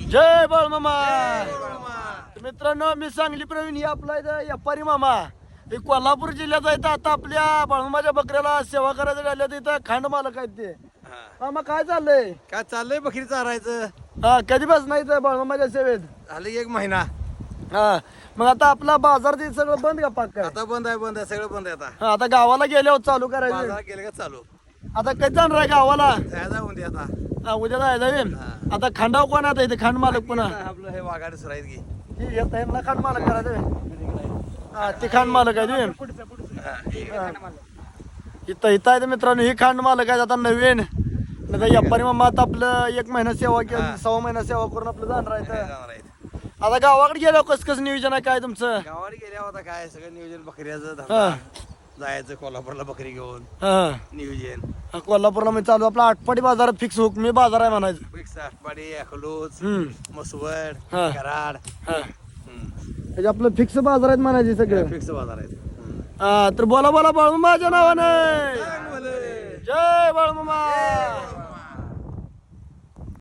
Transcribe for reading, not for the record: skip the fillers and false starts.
जय बाळमामा. मित्रांनो मी सांगली प्रवीण ही आपला इथं व्यापारी मामा हे कोल्हापूर जिल्ह्यात आहे. आता आपल्या बाळमामाच्या बकऱ्याला सेवा करायचं राहिलं तिथं खांड मालक आहेत ते. मामा काय चाललंय? काय चाललंय बकरी चारायचं. हा कधीपासून इथं बाळमामाच्या सेवेत? झालं 1 महिना. हा मग आता आपला बाजार ते सगळं बंद का पाक काय? आता बंद आहे सगळं बंद आहे आता. हा आता गावाला गेल्यावर चालू करायचं. बाजारात गेले का चालू. आता कधी जाणार आहे गावाला? जायचा उद्या आता. हा उद्या जायचं. आता खांडाव कोण आता इथे खांड मालक कोण? आपलं हे वाघाडे सर आहेत की. येत आहे मला खांड मालक करायचं. हा ते खांड मालक आहे इथं इथं आहे मित्रांनो. ही खांड मालक आहे आता नवीन. व्यापारी मामा आता आपलं 1 महिना सेवा केली 6 महिना सेवा करून आपलं जाणार आहे. जाणार आहेत. आता गावाकडे गेल्यावर कसं नियोजन आहे काय तुमचं? गावाला गेल्यावर आता काय सगळं नियोजन बकऱ्याचं हा जायचं कोल्हापूरला बकरी घेऊन हा नियोजन. कोल्हापूरला म्हणजे चालू आपला आटपाडी बाजार फिक्स हुकमी बाजार आहे म्हणायचं. फिक्स आटपाडी अकलूज हम्म मसवड हा. कराड हा म्हणजे आपलं फिक्स बाजार आहेत म्हणायचे सगळं. फिक्स बाजार आहेत. हा तर बोला बोला बाळू माझ्या नावाने.